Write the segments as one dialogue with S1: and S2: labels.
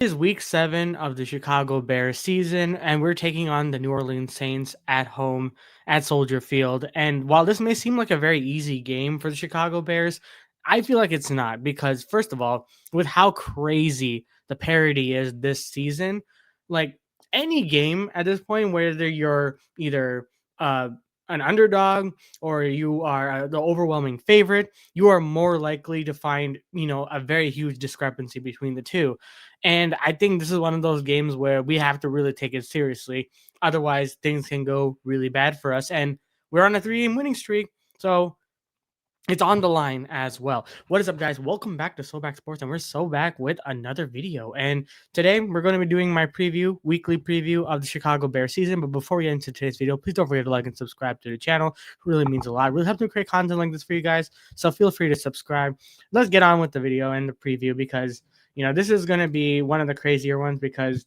S1: Is week 7 of the Chicago Bears season, and we're taking on the New Orleans Saints at home at Soldier Field. And while this may seem like a very easy game for the Chicago Bears, I feel like it's not because, first of all, with how crazy the parity is this season, like any game at this point, whether you're either uh, an underdog or you are the overwhelming favorite, you are more likely to find, a very huge discrepancy between the two. And I think this is one of those games where we have to really take it seriously. Otherwise, things can go really bad for us. And we're on a 3-game winning streak. So it's on the line as well. What is up, guys? Welcome back to So Back Sports, and we're so back with another video. And today we're going to be doing my weekly preview of the Chicago Bears season. But before we get into today's video, please don't forget to like and subscribe to the channel. It really means a lot. It really helps me create content like this for you guys. So feel free to subscribe. Let's get on with the video and the preview because this is going to be one of the crazier ones because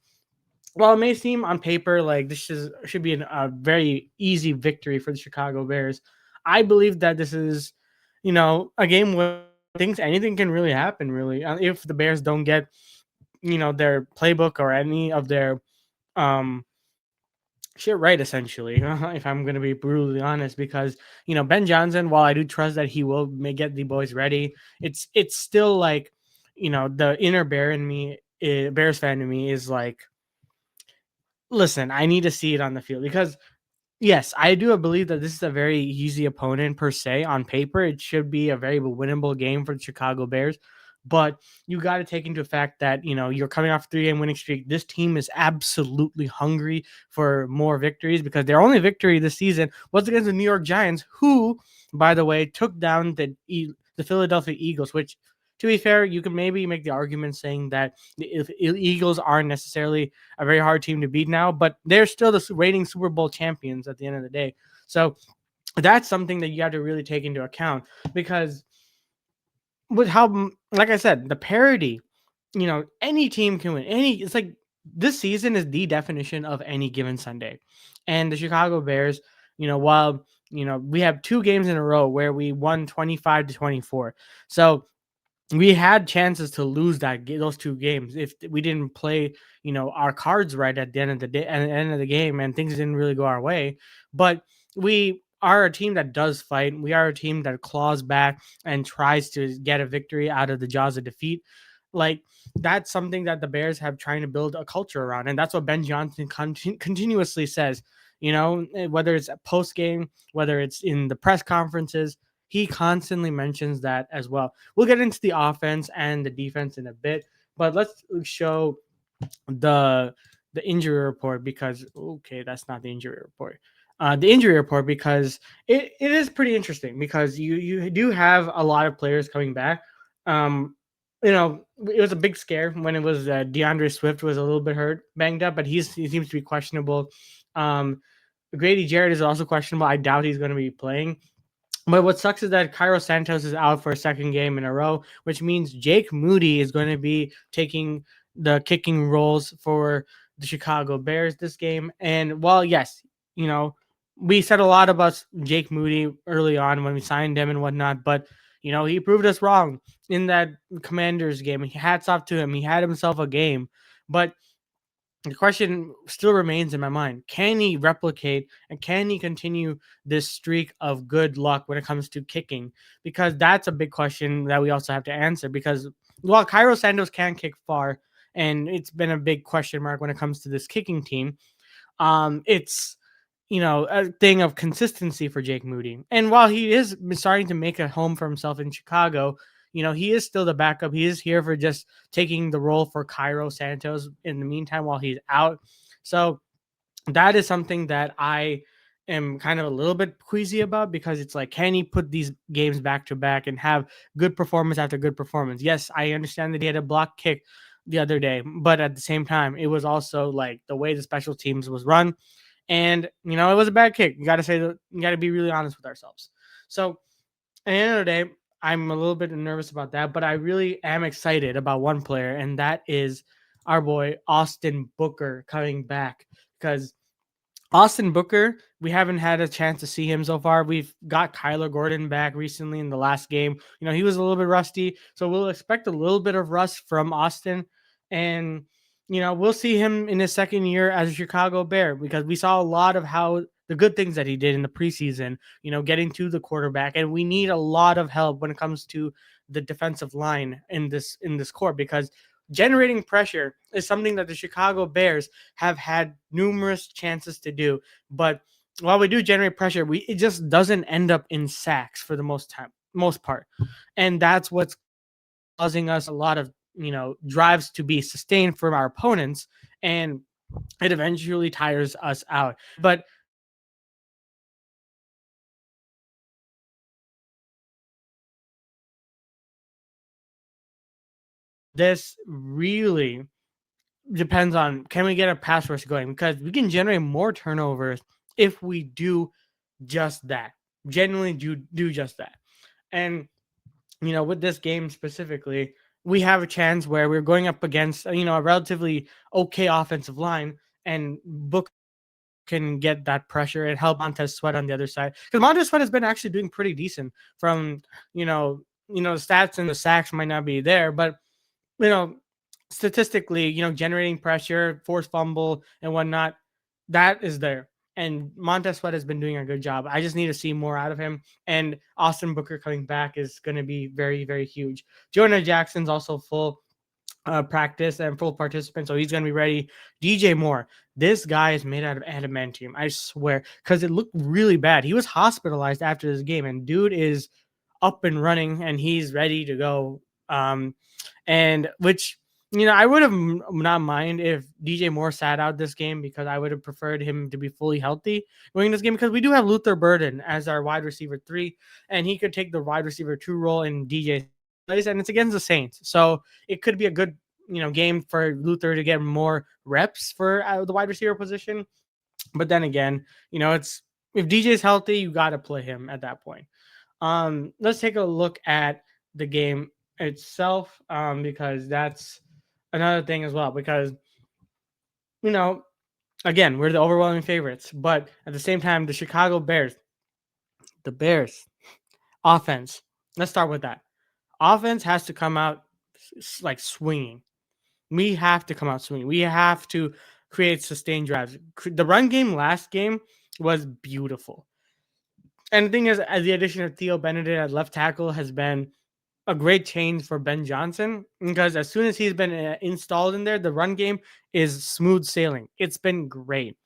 S1: while it may seem on paper like should be a very easy victory for the Chicago Bears, I believe that this is, a game where anything can really happen. Really, if the Bears don't get, their playbook or any of their um shit right, essentially. If I'm gonna be brutally honest, because Ben Johnson, while I do trust that he will may get the boys ready, it's still like, the inner bear in me, Bears fan in me, is like, listen, I need to see it on the field because yes, I do believe that this is a very easy opponent per se. On paper, it should be a very winnable game for the Chicago Bears. But you got to take into effect that, you're coming off a 3-game winning streak. This team is absolutely hungry for more victories because their only victory this season was against the New York Giants, who, by the way, took down the Philadelphia Eagles, which, to be fair, you can maybe make the argument saying that if Eagles aren't necessarily a very hard team to beat now, but they're still the reigning Super Bowl champions at the end of the day. So that's something that you have to really take into account because with how, like I said, the parity, any team can win. It's like this season is the definition of any given Sunday. And the Chicago Bears, while, we have 2 games in a row where we won 25-24. So we had chances to lose those 2 games if we didn't play, our cards right at the end of the day, at the end of the game, and things didn't really go our way. But we are a team that does fight. We are a team that claws back and tries to get a victory out of the jaws of defeat. Like, that's something that the Bears have trying to build a culture around, and that's what Ben Johnson continuously says. Whether it's post game, whether it's in the press conferences, he constantly mentions that as well. We'll get into the offense and the defense in a bit, but let's show the injury report because okay, that's not the injury report. The injury report because it is pretty interesting because you do have a lot of players coming back. Um, it was a big scare when it was DeAndre Swift was a little bit hurt, banged up, but he seems to be questionable. Um, Grady Jarrett is also questionable. I doubt he's going to be playing. But what sucks is that Cairo Santos is out for a second game in a row, which means Jake Moody is going to be taking the kicking roles for the Chicago Bears this game. And while, yes, we said a lot about Jake Moody early on when we signed him and whatnot, but, he proved us wrong in that Commanders game. Hats off to him. He had himself a game. But the question still remains in my mind. Can he replicate and can he continue this streak of good luck when it comes to kicking? Because that's a big question that we also have to answer. Because while Cairo Santos can kick far, and it's been a big question mark when it comes to this kicking team, it's a thing of consistency for Jake Moody. And while he is starting to make a home for himself in Chicago, he is still the backup. He is here for just taking the role for Cairo Santos in the meantime while he's out. So that is something that I am kind of a little bit queasy about because it's like, can he put these games back to back and have good performance after good performance? Yes, I understand that he had a block kick the other day, but at the same time, it was also like the way the special teams was run. And, it was a bad kick. You got to say that, you got to be really honest with ourselves. So at the end of the day, I'm a little bit nervous about that, but I really am excited about one player, and that is our boy Austin Booker coming back because Austin Booker, we haven't had a chance to see him so far. We've got Kyler Gordon back recently in the last game. He was a little bit rusty, so we'll expect a little bit of rust from Austin. And we'll see him in his second year as a Chicago Bear because we saw a lot of how the good things that he did in the preseason, getting to the quarterback. And we need a lot of help when it comes to the defensive line in this core because generating pressure is something that the Chicago Bears have had numerous chances to do. But while we do generate pressure, it just doesn't end up in sacks for the most part. And that's what's causing us a lot of drives to be sustained from our opponents, and it eventually tires us out. But this really depends on, can we get a pass rush going, because we can generate more turnovers if we do just that, genuinely do just that. And with this game specifically, we have a chance where we're going up against a relatively okay offensive line, and Book can get that pressure and help Montez Sweat on the other side, because Montez Sweat has been actually doing pretty decent from the stats, and the sacks might not be there, but you know statistically, generating pressure, forced fumble and whatnot, that is there. And Montez Sweat has been doing a good job. I just need to see more out of him. And Austin Booker coming back is going to be very, very huge. Jonah Jackson's also full practice and full participant, so he's going to be ready. DJ Moore, this guy is made out of adamantium, I swear, because it looked really bad. He was hospitalized after this game, and dude is up and running, and he's ready to go. And which I would have not mind if DJ Moore sat out this game, because I would have preferred him to be fully healthy going this game, because we do have Luther Burden as our wide receiver 3, and he could take the wide receiver 2 role in DJ plays, and it's against the Saints, so it could be a good game for Luther to get more reps for the wide receiver position. But then again, it's, if DJ's healthy, you got to play him at that point. Let's take a look at the game itself, because that's another thing as well. Because you know, again, we're the overwhelming favorites, but at the same time, the Bears offense. Let's start with that. Offense has to come out like swinging. We have to come out swinging. We have to create sustained drives. The run game last game was beautiful. And the thing is, as the addition of Theo Benedict at left tackle has been a great change for Ben Johnson, because as soon as he's been installed in there, the run game is smooth sailing. It's been great.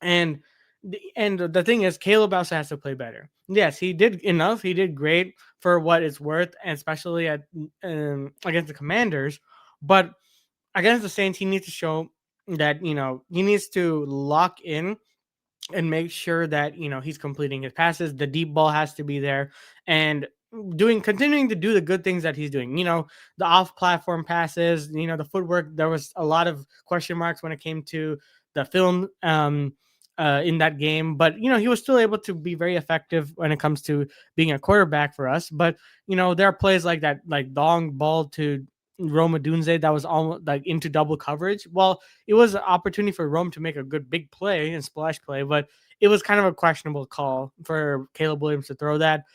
S1: And the thing is, Caleb also has to play better. Yes, he did enough. He did great for what it's worth, and especially at against the Commanders. But against the Saints, he needs to show that he needs to lock in and make sure that he's completing his passes. The deep ball has to be there, and continuing to do the good things that he's doing. The off-platform passes. The footwork. There was a lot of question marks when it came to the film in that game, but he was still able to be very effective when it comes to being a quarterback for us. But there are plays like that, like long ball to Roma Dunze that was almost like into double coverage. Well, it was an opportunity for Rome to make a good big play and splash play, but it was kind of a questionable call for Caleb Williams to throw that.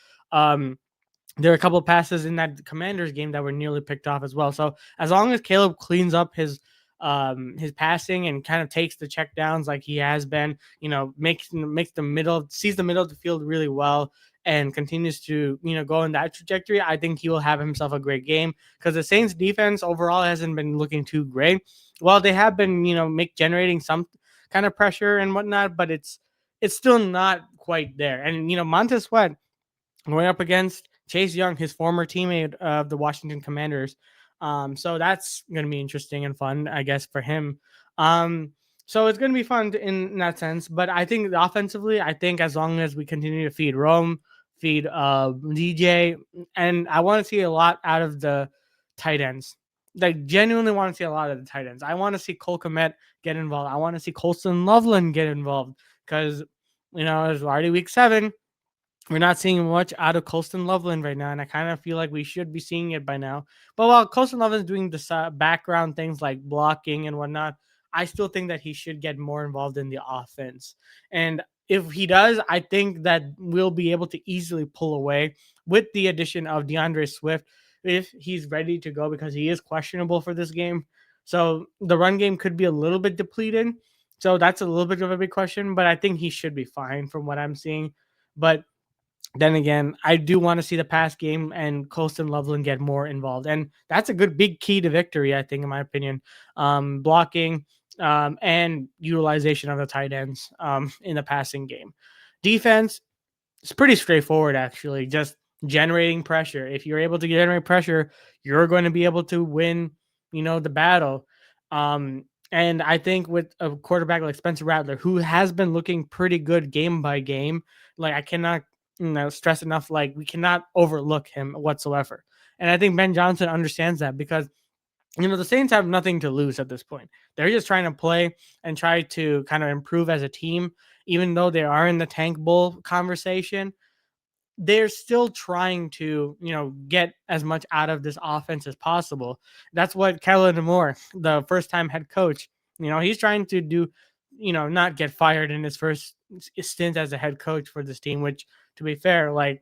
S1: There are a couple of passes in that Commanders game that were nearly picked off as well. So as long as Caleb cleans up his passing and kind of takes the check downs like he has been, makes the middle, sees the middle of the field really well, and continues to go in that trajectory, I think he will have himself a great game, because the Saints defense overall hasn't been looking too great. Well, they have been generating some kind of pressure and whatnot, but it's still not quite there. And Montez Sweat going up against Chase Young, his former teammate of the Washington Commanders. So that's going to be interesting and fun, I guess, for him. So it's going to be fun in that sense. But I think offensively, I think as long as we continue to feed Rome, feed DJ, and I want to see a lot out of the tight ends. Like, genuinely want to see a lot of the tight ends. I want to see Cole Kmet get involved. I want to see Colston Loveland get involved, because it's already week 7. We're not seeing much out of Colston Loveland right now, and I kind of feel like we should be seeing it by now. But while Colston Loveland is doing the background things like blocking and whatnot, I still think that he should get more involved in the offense. And if he does, I think that we'll be able to easily pull away with the addition of DeAndre Swift if he's ready to go, because he is questionable for this game. So the run game could be a little bit depleted. So that's a little bit of a big question, but I think he should be fine from what I'm seeing. But then again, I do want to see the pass game and Colston Loveland get more involved. And that's a good big key to victory, I think, in my opinion. Blocking and utilization of the tight ends in the passing game. Defense, it's pretty straightforward, actually. Just generating pressure. If you're able to generate pressure, you're going to be able to win, the battle. And I think with a quarterback like Spencer Rattler, who has been looking pretty good game by game, like I cannot, stress enough, like we cannot overlook him whatsoever. And I think Ben Johnson understands that because the Saints have nothing to lose at this point. They're just trying to play and try to kind of improve as a team, even though they are in the tank bowl conversation. They're still trying to, get as much out of this offense as possible. That's what Kellen Moore, the first time head coach, he's trying to do, not get fired in his first stint as a head coach for this team, which, to be fair, like,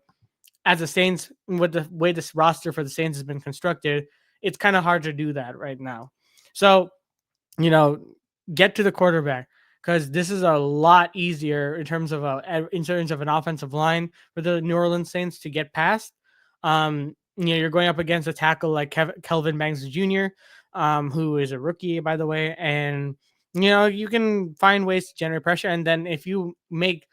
S1: as the Saints, with the way this roster for the Saints has been constructed, it's kind of hard to do that right now. So, you know, get to the quarterback because this is a lot easier in terms of an offensive line for the New Orleans Saints to get past. You're going up against a tackle like Kelvin Banks Jr., who is a rookie, by the way, and you can find ways to generate pressure. And then if you make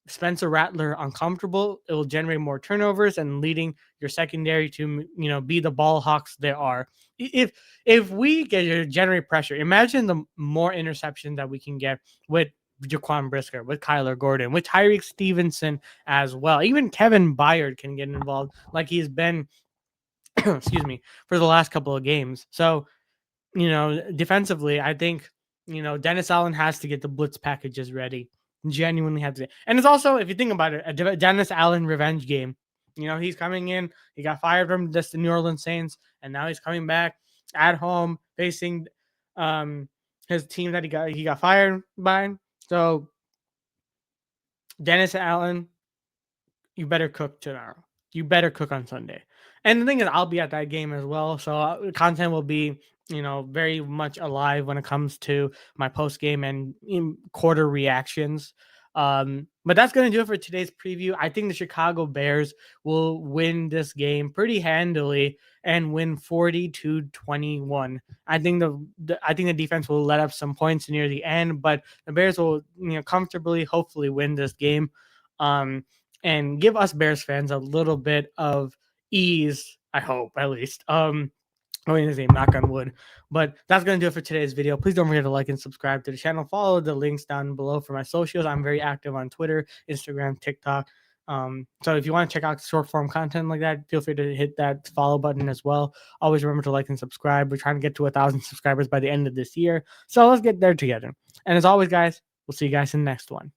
S1: Spencer Rattler uncomfortable, it will generate more turnovers and leading your secondary to be the ball hawks they are. If we get to generate pressure, imagine the more interception that we can get with Jaquan Brisker, with Kyler Gordon, with Tyreek Stevenson as well. Even Kevin Byard can get involved, like he's been, excuse me, for the last couple of games. So defensively, I think, Dennis Allen has to get the blitz packages ready. Genuinely have to. And it's also, if you think about it, a Dennis Allen revenge game. He's coming in. He got fired from the New Orleans Saints, and now he's coming back at home facing his team that he got fired by. So Dennis Allen, you better cook tomorrow. You better cook on Sunday. And the thing is, I'll be at that game as well. So content will be, very much alive when it comes to my post game and quarter reactions. But that's going to do it for today's preview. I think the Chicago Bears will win this game pretty handily and win 40-21. I think the defense will let up some points near the end, but the Bears will, comfortably, hopefully, win this game. And give us Bears fans a little bit of ease, I hope, at least. His name, knock on wood. But that's going to do it for today's video. Please don't forget to like and subscribe to the channel. Follow the links down below for my socials. I'm very active on Twitter, Instagram, TikTok. So if you want to check out short form content like that, feel free to hit that follow button as well. Always remember to like and subscribe. We're trying to get to 1,000 subscribers by the end of this year. So let's get there together. And as always, guys, we'll see you guys in the next one.